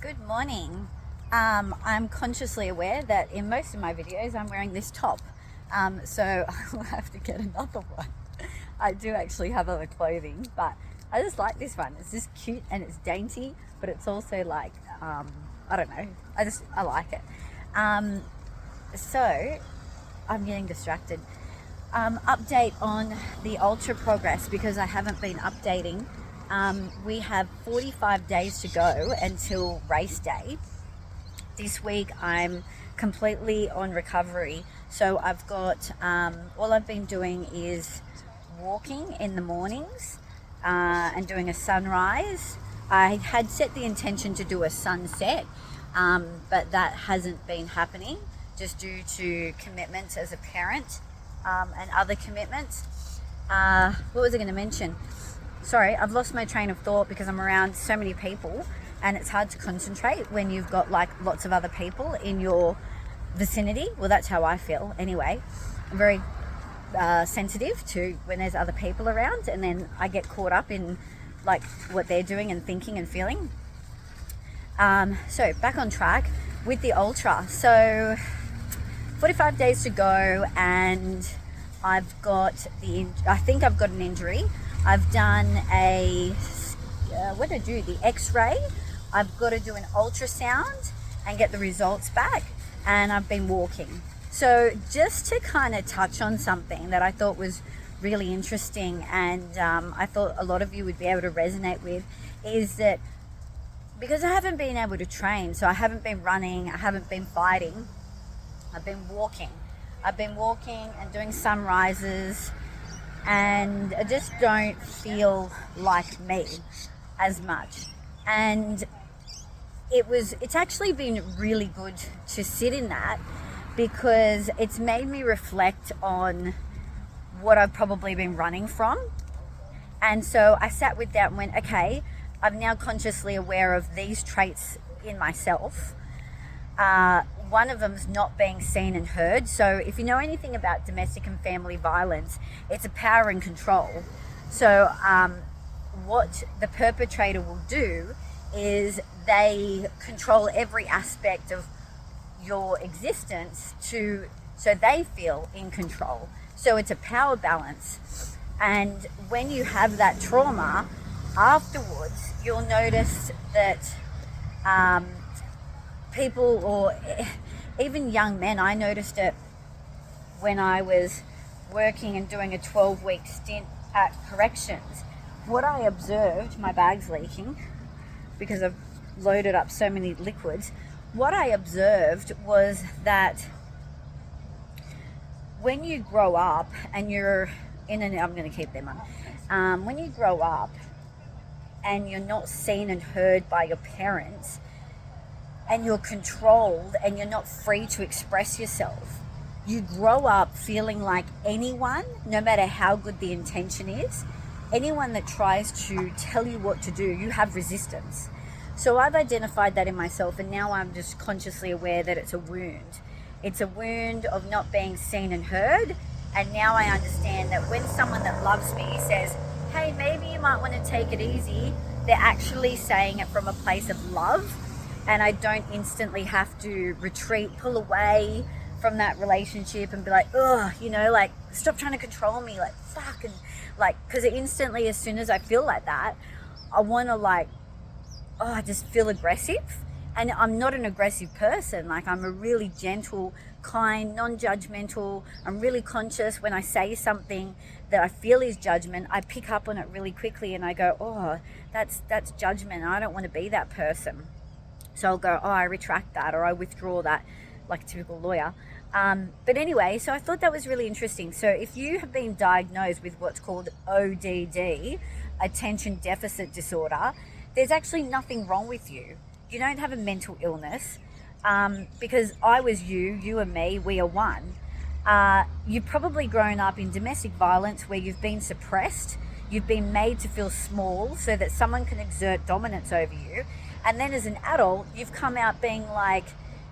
Good morning. I'm consciously aware that in most of my videos I'm wearing this top, so I will have to get another one. I do actually have other clothing, but I just like this one. It's just cute and it's dainty, but it's also like, I don't know, I like it. So I'm getting distracted. Update on the ultra progress because I haven't been updating. We have 45 days to go until race day. This week I'm completely on recovery, so I've got all I've been doing is walking in the mornings and doing a sunrise. I had set the intention to do a sunset, but that hasn't been happening just due to commitments as a parent and other commitments. What was I going to mention? Sorry, I've lost my train of thought because I'm around so many people and it's hard to concentrate when you've got like lots of other people in your vicinity. Well, that's how I feel anyway. I'm very sensitive to when there's other people around, and then I get caught up in like what they're doing and thinking and feeling. So back on track with the ultra. So 45 days to go and I think I've got an injury. I've done what did I do? The x-ray. I've got to do an ultrasound and get the results back, and I've been walking. So just to kind of touch on something that I thought was really interesting and I thought a lot of you would be able to resonate with is that because I haven't been able to train, so I haven't been running, I haven't been fighting, I've been walking. I've been walking and doing sunrises, and I just don't feel like me as much. And it's actually been really good to sit in that because it's made me reflect on what I've probably been running from. And so I sat with that and went, okay, I'm now consciously aware of these traits in myself. One of them is not being seen and heard. So if you know anything about domestic and family violence, it's a power and control. So what the perpetrator will do is they control every aspect of your existence so they feel in control. So it's a power balance. And when you have that trauma, afterwards, you'll notice that people, or even young men, I noticed it when I was working and doing a 12-week stint at corrections. What I observed, my bag's leaking because I've loaded up so many liquids. What I observed was that when you grow up and you're I'm going to keep them on. When you grow up and you're not seen and heard by your parents, and you're controlled and you're not free to express yourself, you grow up feeling like anyone, no matter how good the intention is, anyone that tries to tell you what to do, you have resistance. So I've identified that in myself, and now I'm just consciously aware that it's a wound. It's a wound of not being seen and heard. And now I understand that when someone that loves me says, hey, maybe you might want to take it easy, they're actually saying it from a place of love. And I don't instantly have to retreat, pull away from that relationship and be like, ugh, like, stop trying to control me, like, fuck. And like, because instantly, as soon as I feel like that, I want to I just feel aggressive. And I'm not an aggressive person. Like, I'm a really gentle, kind, non-judgmental. I'm really conscious when I say something that I feel is judgment. I pick up on it really quickly and I go, oh, that's judgment. I don't want to be that person. So I'll go, oh, I retract that, or I withdraw that, like a typical lawyer. But anyway, so I thought that was really interesting. So if you have been diagnosed with what's called ODD, attention deficit disorder, there's actually nothing wrong with you. You don't have a mental illness, because I was you and me, we are one. You've probably grown up in domestic violence where you've been suppressed. You've been made to feel small so that someone can exert dominance over you. And then as an adult, you've come out being like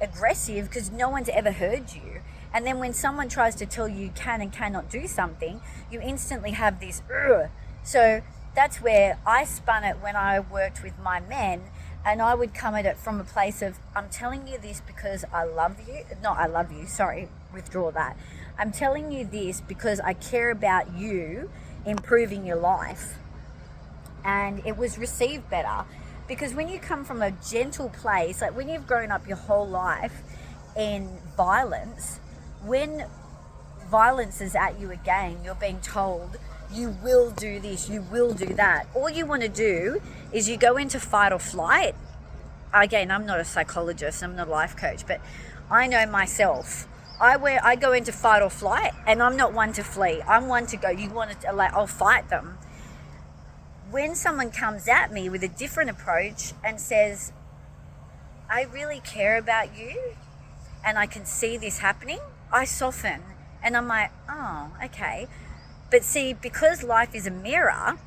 aggressive because no one's ever heard you. And then when someone tries to tell you can and cannot do something, you instantly have this, ugh. So that's where I spun it when I worked with my men. And I would come at it from a place of, I'm telling you this because I love you. Not I love you, sorry, withdraw that. I'm telling you this because I care about you improving your life. And it was received better. Because when you come from a gentle place, like when you've grown up your whole life in violence, when violence is at you again, you're being told, you will do this, you will do that. All you want to do is you go into fight or flight. Again, I'm not a psychologist, I'm not a life coach, but I know myself. I go into fight or flight, and I'm not one to flee. I'm one to go, you want to, like, I'll fight them. When someone comes at me with a different approach and says, I really care about you and I can see this happening, I soften and I'm like, oh, okay. But see, because life is a mirror,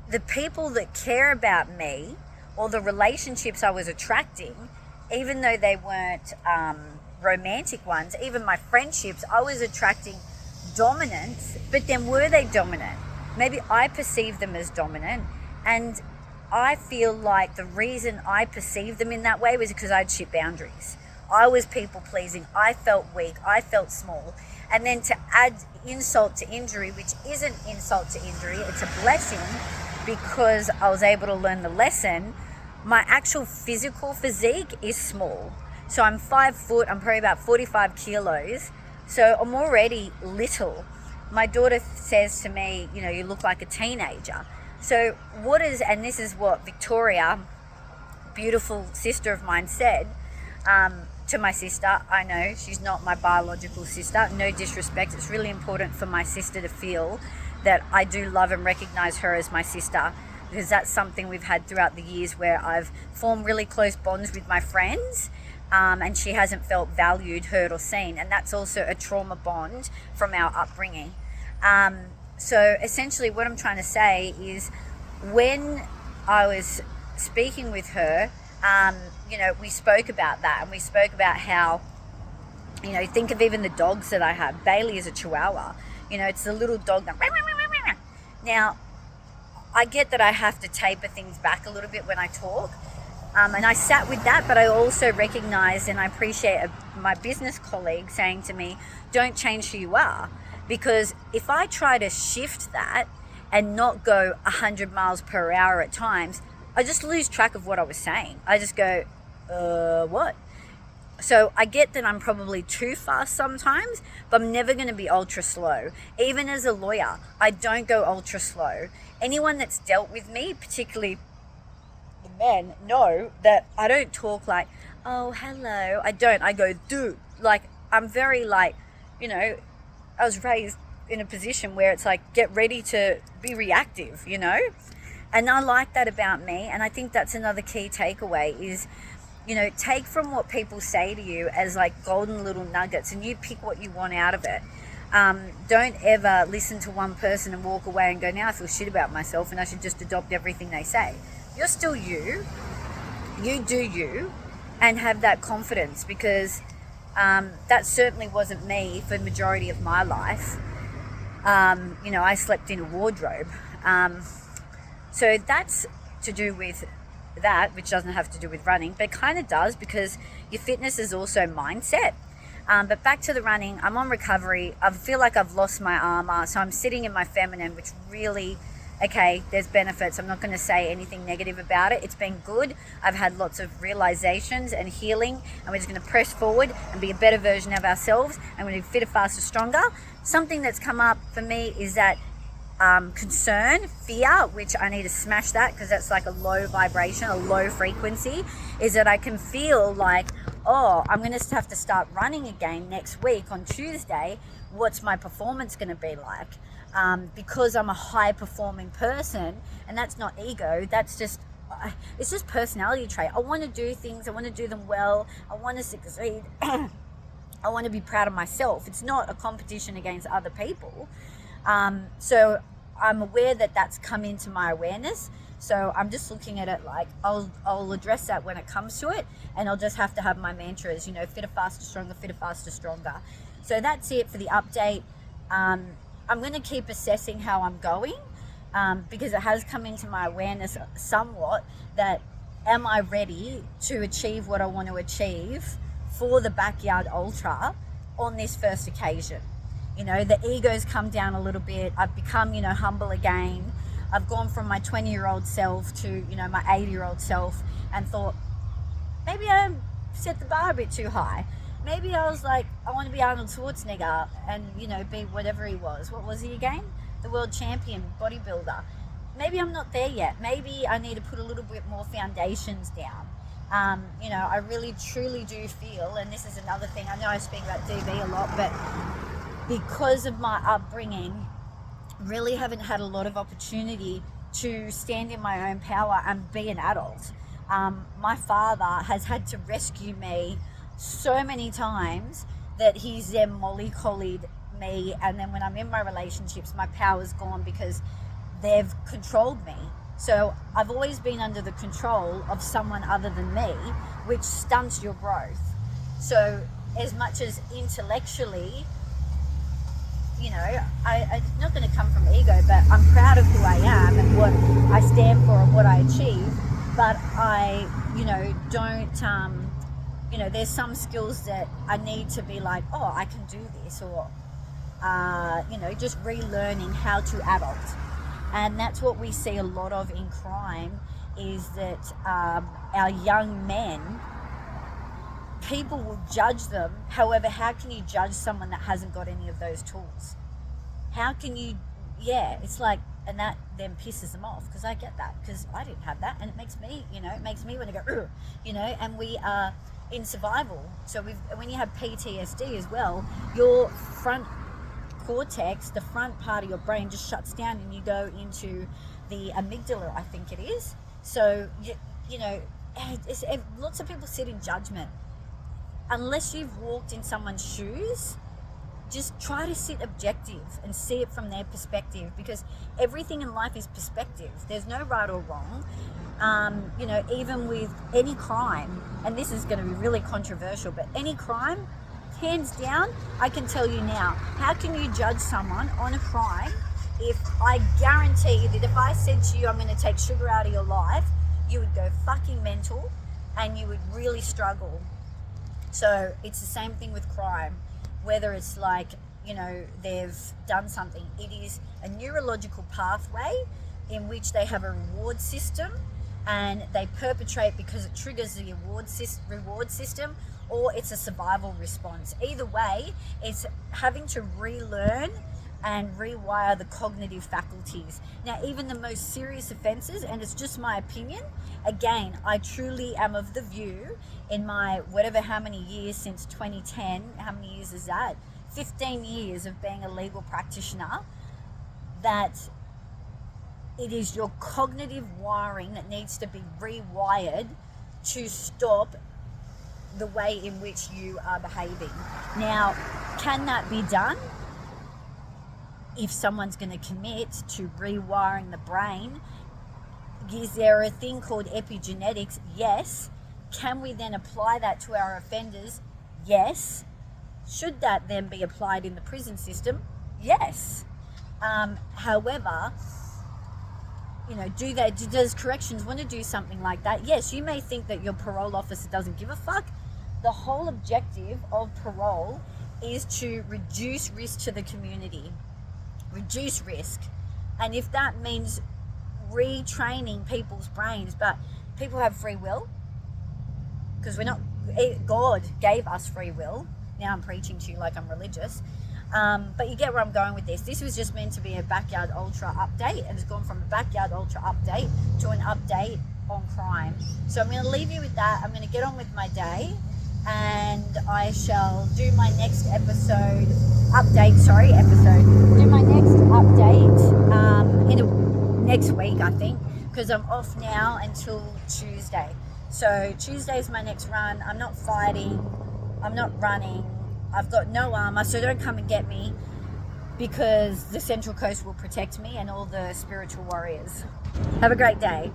the people that care about me or the relationships I was attracting, even though they weren't romantic ones, even my friendships, I was attracting dominance, but then were they dominant? Maybe I perceived them as dominant, and I feel like the reason I perceived them in that way was because I'd shit boundaries. I was people pleasing, I felt weak, I felt small, and then to add insult to injury, which isn't insult to injury, it's a blessing because I was able to learn the lesson. My actual physical physique is small. So I'm 5 foot, I'm probably about 45 kilos. So I'm already little. My daughter says to me, you know, you look like a teenager. So and this is what Victoria, beautiful sister of mine, said to my sister. I know she's not my biological sister, no disrespect. It's really important for my sister to feel that I do love and recognize her as my sister, because that's something we've had throughout the years where I've formed really close bonds with my friends. And she hasn't felt valued, heard, or seen. And that's also a trauma bond from our upbringing. So essentially what I'm trying to say is, when I was speaking with her, you know, we spoke about that, and we spoke about how, you know, think of even the dogs that I have. Bailey is a Chihuahua. You know, it's a little dog that... Now, I get that I have to taper things back a little bit when I talk. And I sat with that, but I also recognized and I appreciate my business colleague saying to me, don't change who you are. Because if I try to shift that and not go 100 miles per hour at times, I just lose track of what I was saying. I just go, what? So I get that I'm probably too fast sometimes, but I'm never going to be ultra slow. Even as a lawyer, I don't go ultra slow. Anyone that's dealt with me, particularly the men, know that I don't talk like, oh, hello. I don't. I go, dude. Like, I'm very like, you know, I was raised in a position where it's like, get ready to be reactive, you know? And I like that about me. And I think that's another key takeaway is, you know, take from what people say to you as like golden little nuggets, and you pick what you want out of it. Don't ever listen to one person and walk away and go, now I feel shit about myself and I should just adopt everything they say. You're still you do you, and have that confidence, because that certainly wasn't me for the majority of my life. You know, I slept in a wardrobe. So that's to do with that, which doesn't have to do with running, but kind of does, because your fitness is also mindset. But back to the running, I'm on recovery. I feel like I've lost my armor, so I'm sitting in my feminine, which really, okay, there's benefits. I'm not going to say anything negative about it. It's been good. I've had lots of realizations and healing, and we're just going to press forward and be a better version of ourselves, and we're going to be fitter, faster, stronger. Something that's come up for me is that concern, fear, which I need to smash that, because that's like a low vibration, a low frequency, is that I can feel like, oh, I'm going to have to start running again next week on Tuesday. What's my performance going to be like? Because I'm a high performing person, and that's not ego, that's just, it's just personality trait. I want to do things, I want to do them well, I want to succeed. I want to be proud of myself. It's not a competition against other people. So I'm aware that that's come into my awareness. So I'm just looking at it like I'll address that when it comes to it, and I'll just have to have my mantras, you know, fitter, faster, stronger, fitter, faster, stronger. So that's it for the update. I'm going to keep assessing how I'm going. because it has come into my awareness somewhat that, am I ready to achieve what I want to achieve for the backyard ultra on this first occasion? You know, the ego's come down a little bit. I've become, humble again. I've gone from my 20-year-old self to, my 80-year-old self, and thought, maybe I set the bar a bit too high. Maybe I was like, I want to be Arnold Schwarzenegger and, be whatever he was. What was he again? The world champion bodybuilder. Maybe I'm not there yet. Maybe I need to put a little bit more foundations down. I really truly do feel, and this is another thing, I know I speak about DV a lot, but because of my upbringing, really haven't had a lot of opportunity to stand in my own power and be an adult. My father has had to rescue me so many times that he's then mollycoddled me, and then when I'm in my relationships, my power's gone because they've controlled me. So I've always been under the control of someone other than me, which stunts your growth. So as much as intellectually, I'm not going to come from ego, but I'm proud of who I am and what I stand for and what I achieve. But I, don't, there's some skills that I need to be like, oh, I can do this, or, just relearning how to adult. And that's what we see a lot of in crime, is that our young men, people will judge them. However, how can you judge someone that hasn't got any of those tools? How can you, it's like, and that then pisses them off, because I get that, because I didn't have that, and it makes me, want to go, and we are in survival. So when you have PTSD as well, your front cortex, the front part of your brain, just shuts down and you go into the amygdala, I think it is. So, lots of people sit in judgment. Unless you've walked in someone's shoes, just try to sit objective and see it from their perspective, because everything in life is perspective. There's no right or wrong. Even with any crime, and this is going to be really controversial, but any crime, hands down, I can tell you now, how can you judge someone on a crime if I guarantee that if I said to you, I'm going to take sugar out of your life, you would go fucking mental and you would really struggle. So it's the same thing with crime. Whether it's like, they've done something, it is a neurological pathway in which they have a reward system, and they perpetrate because it triggers the reward system, or it's a survival response. Either way, it's having to relearn and rewire the cognitive faculties. Now, even the most serious offenses, and it's just my opinion, again, I truly am of the view, in my how many years since 2010, how many years is that? 15 years of being a legal practitioner, that it is your cognitive wiring that needs to be rewired to stop the way in which you are behaving. Now, can that be done? If someone's going to commit to rewiring the brain, is there a thing called epigenetics? Yes. Can we then apply that to our offenders? Yes. Should that then be applied in the prison system? Yes. However, does corrections want to do something like that? Yes. You may think that your parole officer doesn't give a fuck. The whole objective of parole is to reduce risk to the community. Reduce risk. And if that means retraining people's brains, but people have free will, because God gave us free will. Now I'm preaching to you like I'm religious, but you get where I'm going with this. This was just meant to be a Backyard Ultra update, and it's gone from a Backyard Ultra update to an update on crime. So I'm going to leave you with that. I'm going to get on with my day, and I shall do my next do my next update next week, I think, because I'm off now until Tuesday. So Tuesday's my next run. I'm not fighting, I'm not running, I've got no armor, so don't come and get me, because the Central Coast will protect me and all the spiritual warriors. Have a great day.